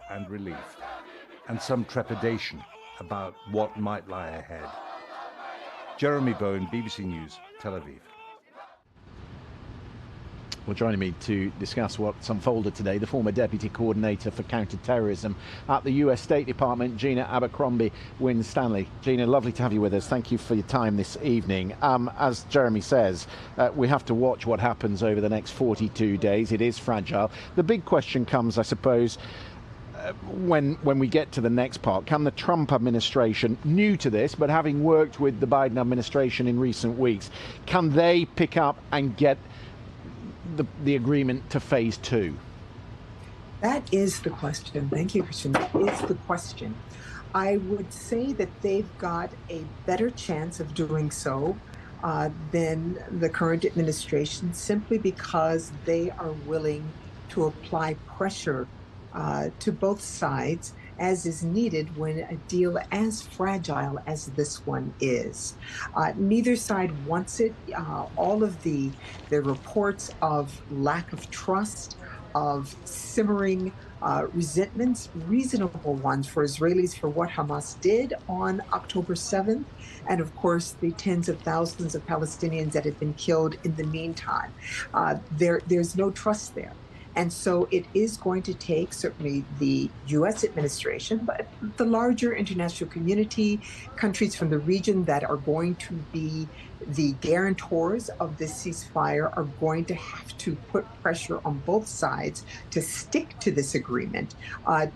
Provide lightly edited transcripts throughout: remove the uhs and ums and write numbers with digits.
and relief, and some trepidation about what might lie ahead. Jeremy Bowen, BBC News, Tel Aviv. Well, joining me to discuss what's unfolded today, the former Deputy Coordinator for Counter-Terrorism at the US State Department, Gina Abercrombie-Winstanley. Gina, lovely to have you with us. Thank you for your time this evening. As Jeremy says, we have to watch what happens over the next 42 days. It is fragile. The big question comes, I suppose, when we get to the next part. Can the Trump administration, new to this, but having worked with the Biden administration in recent weeks, can they pick up and get the agreement to phase 2? That is the question. Thank you, Christian. That is the question. I would say that they've got a better chance of doing so than the current administration, simply because they are willing to apply pressure to both sides, as is needed when a deal as fragile as this one is. Neither side wants it. All of the reports of lack of trust, of simmering resentments, reasonable ones for Israelis for what Hamas did on October 7th, and of course the tens of thousands of Palestinians that have been killed in the meantime. There's no trust there. And so it is going to take certainly the U.S. administration, but the larger international community, countries from the region that are going to be the guarantors of this ceasefire, are going to have to put pressure on both sides to stick to this agreement,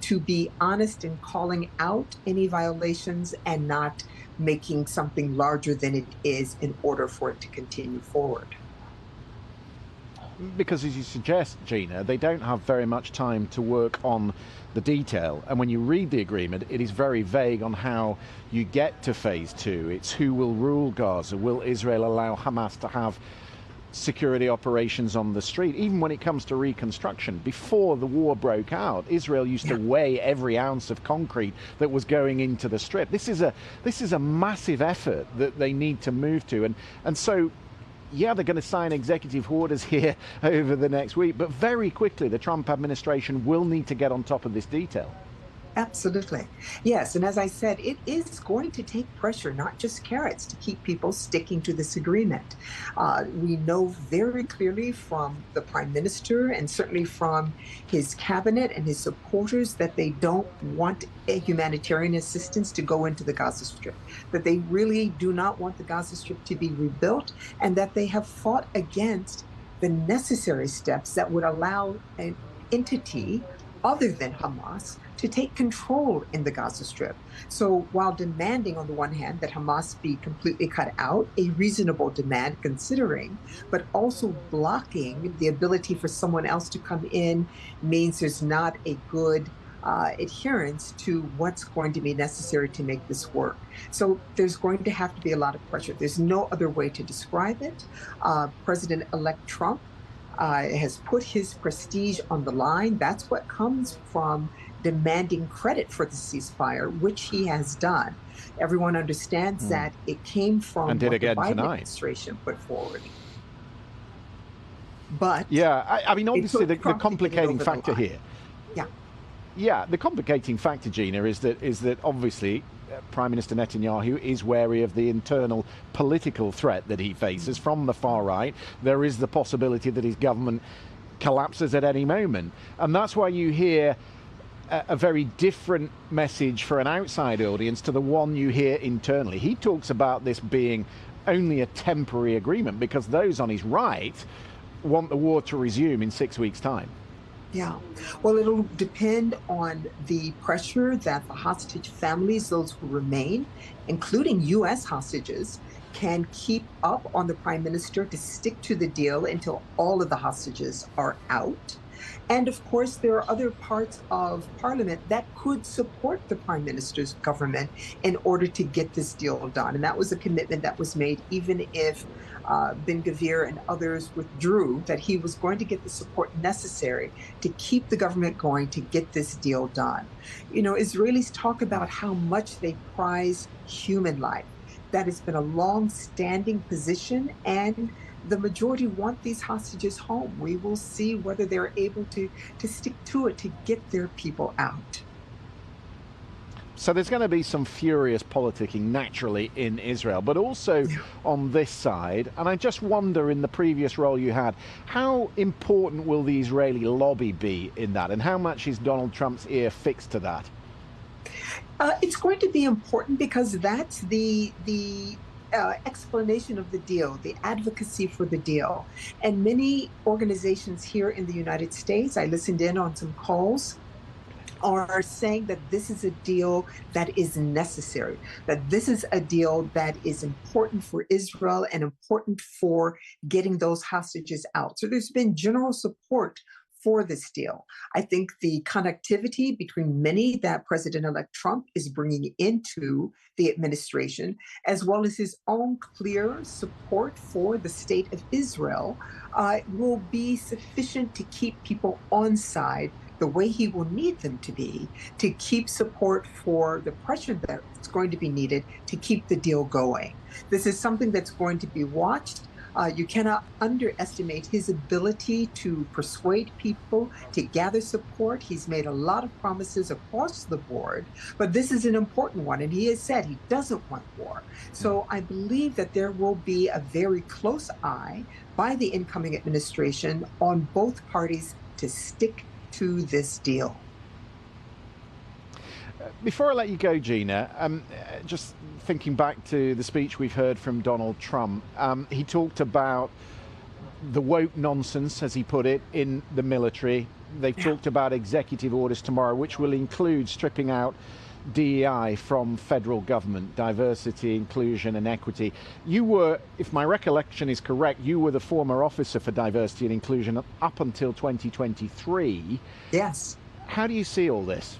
to be honest in calling out any violations and not making something larger than it is in order for it to continue forward. Because, as you suggest, Gina, they don't have very much time to work on the detail. And when you read the agreement, it is very vague on how you get to phase 2. It's who will rule Gaza. Will Israel allow Hamas to have security operations on the street? Even when it comes to reconstruction, before the war broke out, Israel used to weigh every ounce of concrete that was going into the strip. This is a massive effort that they need to move to. And so, yeah, they're going to sign executive orders here over the next week, but very quickly the Trump administration will need to get on top of this detail. Absolutely. Yes. And as I said, it is going to take pressure, not just carrots, to keep people sticking to this agreement. We know very clearly from the prime minister and certainly from his cabinet and his supporters that they don't want a humanitarian assistance to go into the Gaza Strip, that they really do not want the Gaza Strip to be rebuilt, and that they have fought against the necessary steps that would allow an entity other than Hamas to take control in the Gaza Strip. So while demanding, on the one hand, that Hamas be completely cut out, a reasonable demand considering, but also blocking the ability for someone else to come in, means there's not a good adherence to what's going to be necessary to make this work. So there's going to have to be a lot of pressure. There's no other way to describe it. President-elect Trump has put his prestige on the line. That's what comes from demanding credit for the ceasefire, which he has done. Everyone understands that it came from what the Biden administration put forward. But yeah, I mean, obviously the complicating factor here. Yeah, the complicating factor, Gina, is that obviously Prime Minister Netanyahu is wary of the internal political threat that he faces from the far right. There is the possibility that his government collapses at any moment. And that's why you hear a very different message for an outside audience to the one you hear internally. He talks about this being only a temporary agreement because those on his right want the war to resume in 6 weeks' time. Yeah, well, it'll depend on the pressure that the hostage families, those who remain, including U.S. hostages, can keep up on the prime minister to stick to the deal until all of the hostages are out. And of course, there are other parts of parliament that could support the prime minister's government in order to get this deal done. And that was a commitment that was made, even if Ben-Gvir and others withdrew, that he was going to get the support necessary to keep the government going to get this deal done. You know, Israelis talk about how much they prize human life. That has been a long-standing position, and the majority want these hostages home. We will see whether they're able to stick to it, to get their people out. So there's going to be some furious politicking naturally in Israel, but also on this side. And I just wonder, in the previous role you had, how important will the Israeli lobby be in that? And how much is Donald Trump's ear fixed to that? It's going to be important because that's the explanation of the deal, the advocacy for the deal. And many organizations here in the United States, I listened in on some calls, are saying that this is a deal that is necessary, that this is a deal that is important for Israel and important for getting those hostages out. So there's been general support for this deal. I think the connectivity between many that President-elect Trump is bringing into the administration, as well as his own clear support for the state of Israel, will be sufficient to keep people on side the way he will need them to be, to keep support for the pressure that's going to be needed to keep the deal going. This is something that's going to be watched. You cannot underestimate his ability to persuade people, to gather support. He's made a lot of promises across the board, but this is an important one. And he has said he doesn't want war. So I believe that there will be a very close eye by the incoming administration on both parties to stick to this deal. Before I let you go, Gina, just thinking back to the speech we've heard from Donald Trump, he talked about the woke nonsense, as he put it, in the military. They've talked about executive orders tomorrow, which will include stripping out DEI from federal government, diversity, inclusion and equity. You were, if my recollection is correct, you were the former officer for diversity and inclusion up until 2023. Yes. How do you see all this?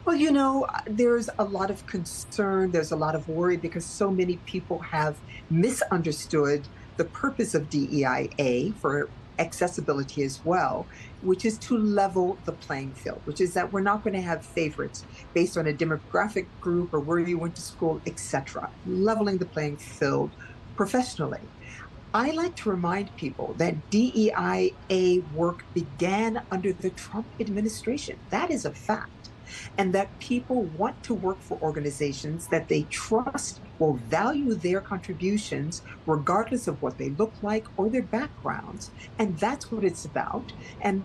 Well, you know, there's a lot of concern, there's a lot of worry because so many people have misunderstood the purpose of DEIA for accessibility as well, which is to level the playing field, which is that we're not going to have favorites based on a demographic group or where you went to school, etc. Leveling the playing field professionally. I like to remind people that DEIA work began under the Trump administration. That is a fact. And that people want to work for organizations that they trust will value their contributions regardless of what they look like or their backgrounds. And that's what it's about. And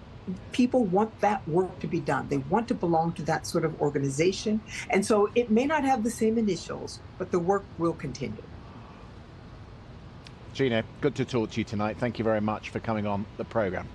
people want that work to be done. They want to belong to that sort of organization. And so it may not have the same initials, but the work will continue. Gina, good to talk to you tonight. Thank you very much for coming on the program.